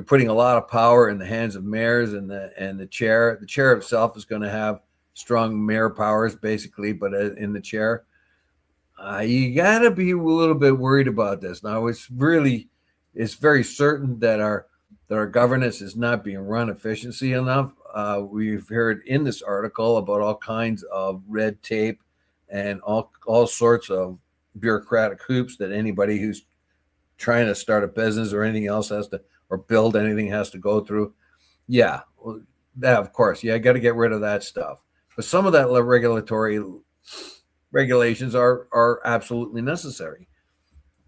putting a lot of power in the hands of mayors, and the chair. The chair itself is going to have strong mayor powers, basically, but in the chair, you got to be a little bit worried about this. Now, it's very certain that our governance is not being run efficiently enough. We've heard in this article about all kinds of red tape and all sorts of bureaucratic hoops that anybody who's trying to start a business or anything else or build anything has to go through. Yeah, well, that, of course, I got to get rid of that stuff. But some of that regulatory regulations are absolutely necessary.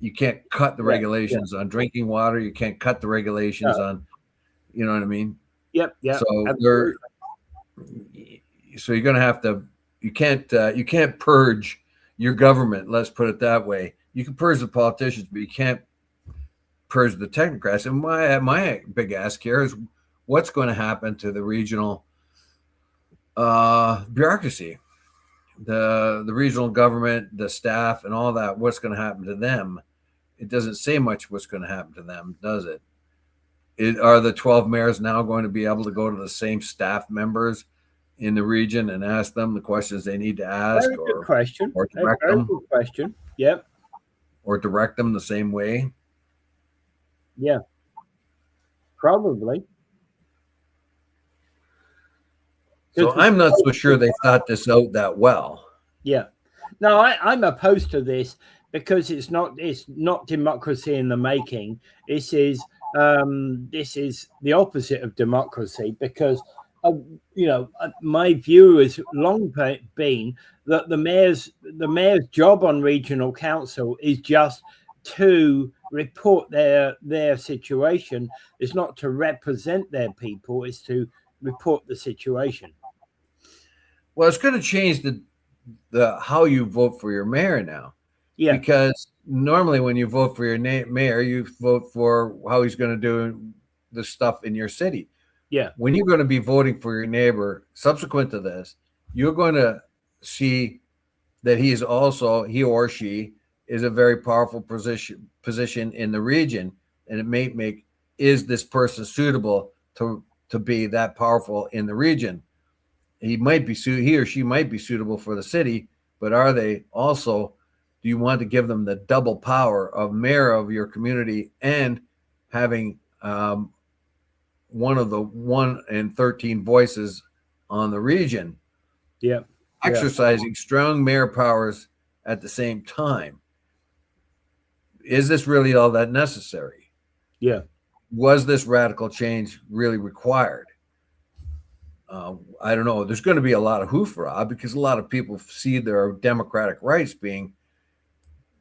You can't cut the regulations on drinking water. You can't cut the regulations on, you know what I mean? Yep. So you're going to have to. You can't purge your government. Let's put it that way. You can purge the politicians, but you can't purge the technocrats. And my big ask here is, what's going to happen to the regional bureaucracy, the regional government, the staff, and all that? What's going to happen to them? It doesn't say much what's going to happen to them, does it? Are the 12 mayors now going to be able to go to the same staff members in the region and ask them the questions they need to ask? Very good question. Or direct them? Good question. Yep. Or direct them the same way? Yeah. Probably. So I'm not so sure they thought this out that well. Yeah. No, I'm opposed to this because it's not democracy in the making. This is the opposite of democracy, because my view has long been that the mayor's job on regional council is just to report their situation. It's not to represent their people. It's to report the situation. Well, it's going to change the how you vote for your mayor now. Yeah. Because normally when you vote for your mayor, you vote for how he's going to do the stuff in your city. Yeah. When you're going to be voting for your neighbor, subsequent to this, you're going to see that he or she is a very powerful position in the region, and it may make, is this person suitable to be that powerful in the region? He or she might be suitable for the city, but are they also? Do you want to give them the double power of mayor of your community and having one of the 1 in 13 voices on the region? Yeah. Exercising strong mayor powers at the same time. Is this really all that necessary? Yeah. Was this radical change really required? I don't know. There's going to be a lot of hoofra because a lot of people see their democratic rights being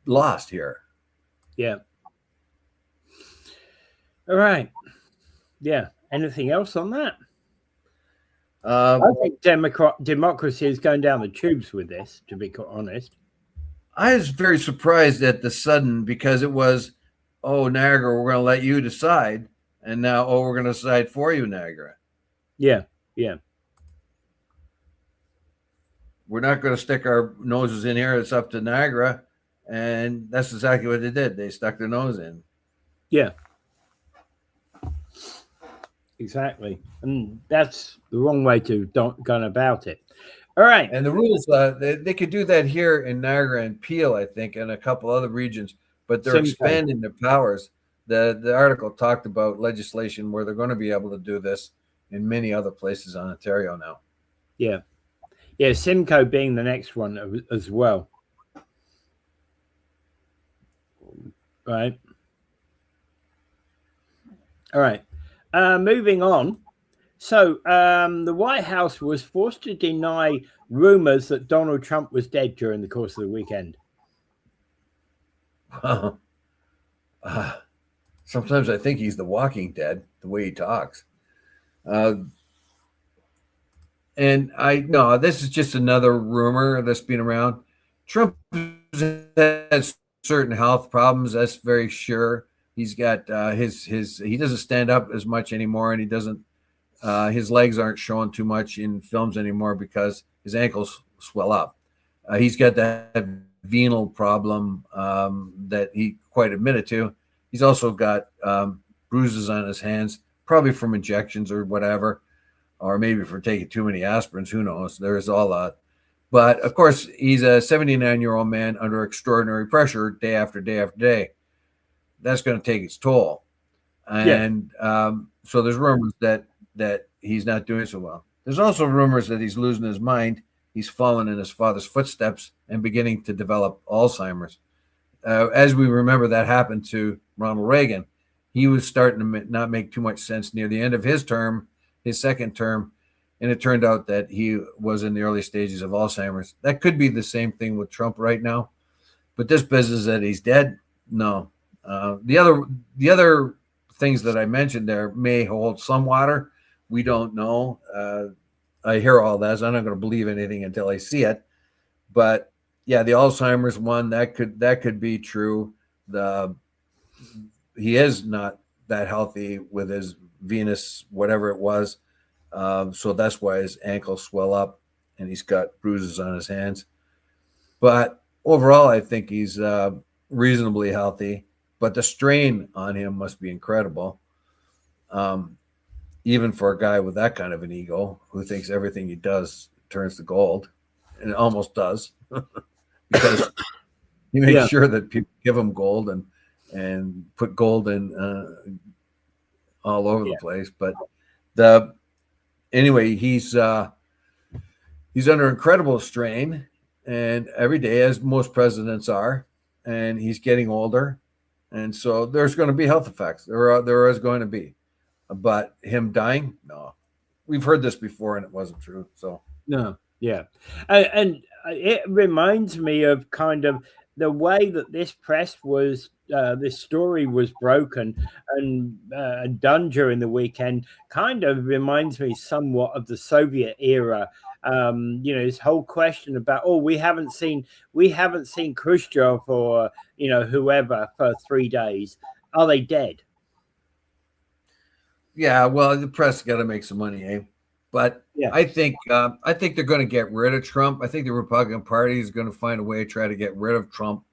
lost here. Yeah. All right. Yeah. Anything else on that? I think democracy is going down the tubes with this, to be quite honest. I was very surprised at the sudden, because it was, oh, Niagara, we're going to let you decide. And now, oh, we're going to decide for you, Niagara. Yeah. Yeah. We're not going to stick our noses in here. It's up to Niagara. And that's exactly what they did. They stuck their nose in. Yeah. Exactly. And that's the wrong way to go about it. All right. And the rules, they could do that here in Niagara and Peel, I think, and a couple other regions, but they're expanding their powers. The article talked about legislation where they're going to be able to do this in many other places on Ontario now. Yeah. Yeah. Simcoe being the next one as well. Right. All right. Moving on. So the White House was forced to deny rumors that Donald Trump was dead during the course of the weekend. Sometimes I think he's the Walking Dead, the way he talks. And this is just another rumor that's been around. Trump has certain health problems. That's very sure. He's got he doesn't stand up as much anymore, and he doesn't. His legs aren't showing too much in films anymore because his ankles swell up. He's got that venal problem that he quite admitted to. He's also got bruises on his hands, probably from injections or whatever, or maybe for taking too many aspirins. Who knows? There's all that. But of course, he's a 79-year-old man under extraordinary pressure day after day after day. That's going to take its toll. And so there's rumors that he's not doing so well. There's also rumors that he's losing his mind. He's fallen in his father's footsteps and beginning to develop Alzheimer's. As we remember, that happened to Ronald Reagan. He was starting to not make too much sense near the end of his term, his second term, and it turned out that he was in the early stages of Alzheimer's. That could be the same thing with Trump right now. But this business that he's dead, no. The other things that I mentioned there may hold some water. We don't know. I hear all that, so I'm not going to believe anything until I see it. But yeah, the Alzheimer's one, that could be true. He is not that healthy with his venous, whatever it was. So that's why his ankles swell up and he's got bruises on his hands. But overall, I think he's reasonably healthy. But the strain on him must be incredible. Even for a guy with that kind of an ego who thinks everything he does turns to gold, and it almost does, because he makes sure that people give him gold and put gold in all over the place. But anyway, he's under incredible strain, and every day, as most presidents are, and he's getting older. And so there's going to be health effects. There is going to be. But him dying, no. We've heard this before, and it wasn't true. So no, yeah. And it reminds me of kind of the way that this story was broken and done during the weekend kind of reminds me somewhat of the Soviet era. This whole question about, we haven't seen Khrushchev or whoever for 3 days. Are they dead? Yeah, well, the press got to make some money, eh? But yeah. I think they're going to get rid of Trump. I think the Republican Party is going to find a way to try to get rid of Trump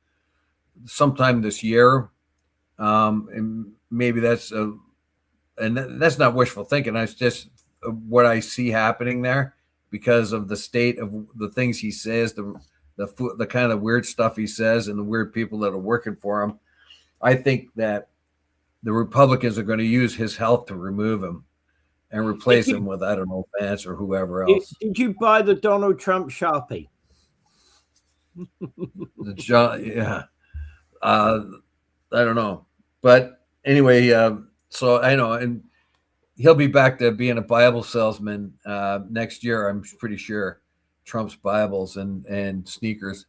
sometime this year, and maybe that's not wishful thinking. That's just what I see happening there because of the state of the things he says, the kind of weird stuff he says, and the weird people that are working for him. I think that the Republicans are going to use his health to remove him and replace him with, I don't know, Vance or whoever else. Did you buy the Donald Trump Sharpie? Yeah. I don't know. But anyway, so I know, and he'll be back to being a Bible salesman next year, I'm pretty sure. Trump's Bibles and sneakers.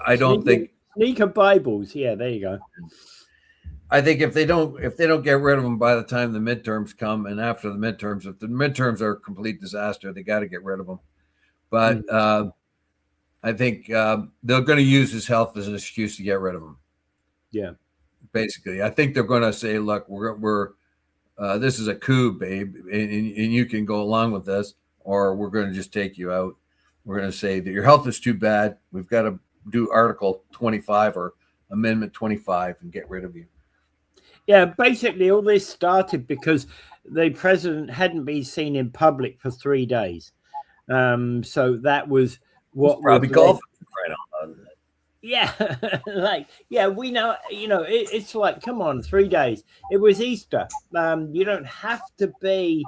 I don't think sneaker Bibles. Yeah, there you go. I think if they don't get rid of them by the time the midterms come, and after the midterms, if the midterms are a complete disaster, they got to get rid of them. But I think they're going to use his health as an excuse to get rid of him. Yeah, basically, I think they're going to say, "Look, we're this is a coup, babe, and you can go along with this, or we're going to just take you out. We're going to say that your health is too bad. We've got to do Article 25 or Amendment 25 and get rid of you." Yeah, basically all this started because the president hadn't been seen in public for 3 days. So that was what probably golf. Right on. Yeah, we know, it's like, come on, 3 days. It was Easter. You don't have to be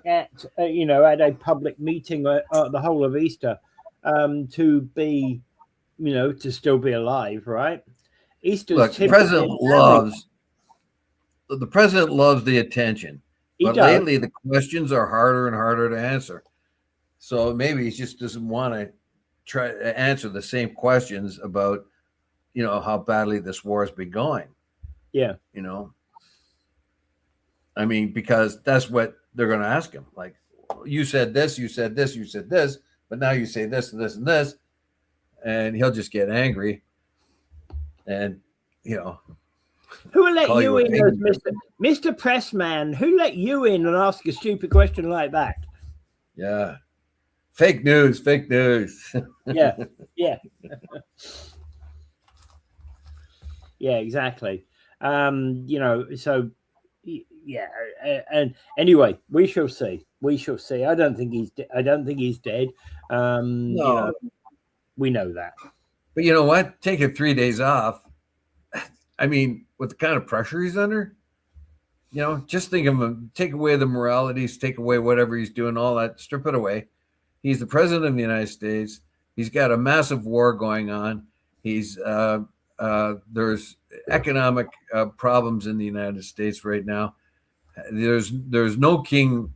at a public meeting the whole of Easter to be, to still be alive, right? Easter's Look, the president loves the attention, but lately the questions are harder and harder to answer. So maybe he just doesn't want to try to answer the same questions about, how badly this war has been going. Yeah. I mean, because that's what they're going to ask him. Like, you said this, you said this, you said this, but now you say this and this and this, and he'll just get angry. And, who will let you in, Mr. Pressman? Who let you in and ask a stupid question like that? Yeah. Fake news. Yeah. Yeah, exactly. So yeah, and anyway, we shall see. I don't think he's dead. No. We know that. But you know what? Taking 3 days off, I mean, with the kind of pressure he's under, just think of him, take away the moralities, take away whatever he's doing, all that, strip it away. He's the president of the United States. He's got a massive war going on. He's there's economic problems in the United States right now. There's no king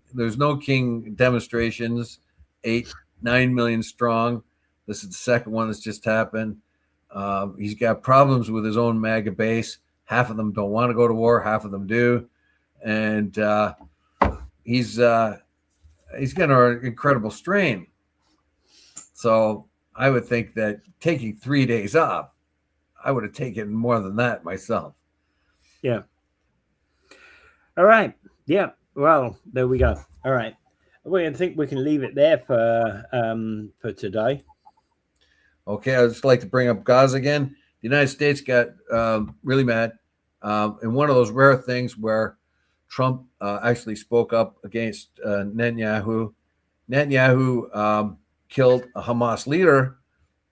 demonstrations, 8-9 million strong. This is the second one that's just happened. He's got problems with his own MAGA base. Half of them don't want to go to war. Half of them do. And he's got an incredible strain. So I would think that taking 3 days off, I would have taken more than that myself. Yeah. All right. Yeah. Well, there we go. All right. I think we can leave it there for today. Okay. I'd just like to bring up Gaza again. The United States got really mad. And one of those rare things where Trump actually spoke up against Netanyahu. Netanyahu killed a Hamas leader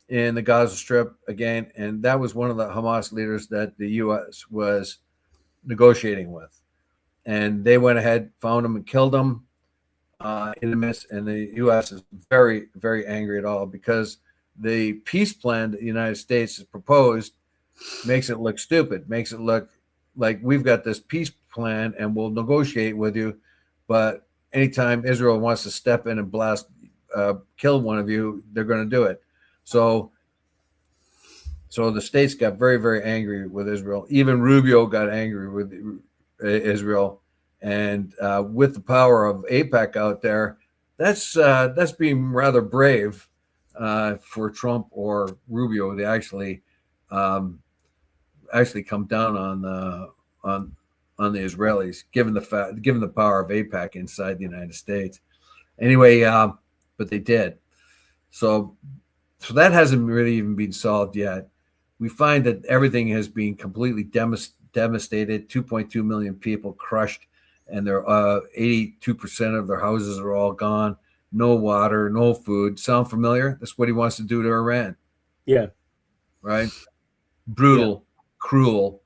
in the Gaza Strip again, and that was one of the Hamas leaders that the U.S. was negotiating with. And they went ahead, found him, and killed him in the midst. And the U.S. is very, very angry at all because the peace plan that the United States has proposed makes it look stupid, makes it look like we've got this peace plan and we'll negotiate with you. But anytime Israel wants to step in and kill one of you, they're going to do it. So the states got very, very angry with Israel. Even Rubio got angry with Israel, and with the power of AIPAC out there, that's being rather brave for Trump or Rubio to actually come down on the Israelis, given the power of AIPAC inside the United States. Anyway, but they did. So that hasn't really even been solved yet. We find that everything has been completely devastated. 2.2 million people crushed, and they're 82% of their houses are all gone. No water, no food. Sound familiar? That's what he wants to do to Iran. Yeah. Right? Brutal, cruel.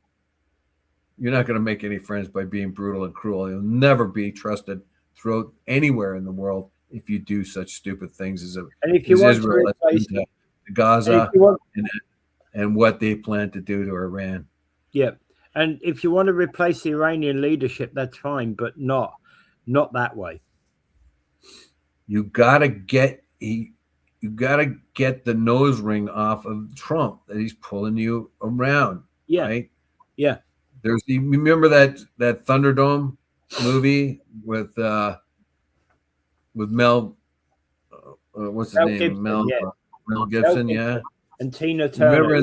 You're not going to make any friends by being brutal and cruel. You'll never be trusted throughout anywhere in the world if you do such stupid things as Israel, Gaza, and what they plan to do to Iran. Yeah. And if you want to replace the Iranian leadership, that's fine, but not that way. You gotta get the nose ring off of Trump that he's pulling you around. Yeah. Right? Yeah. Remember that Thunderdome movie with Mel what's his name? Mel Gibson, yeah. And Tina Turner. Remember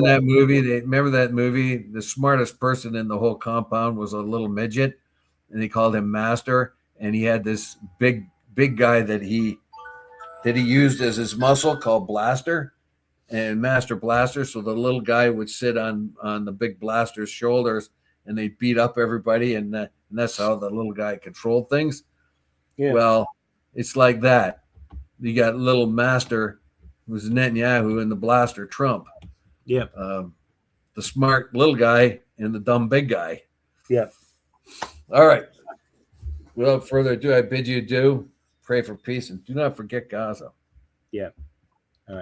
that movie? The smartest person in the whole compound was a little midget, and they called him Master. And he had this big guy that he used as his muscle called Blaster, and Master Blaster. So the little guy would sit on the big Blaster's shoulders, and they beat up everybody, and that's how the little guy controlled things. Yeah. Well, it's like that. You got little Master, who's Netanyahu, and the Blaster Trump. Yeah. The smart little guy and the dumb big guy. Yeah. All right. Without further ado, I bid you adieu. Pray for peace, and do not forget Gaza. Yeah.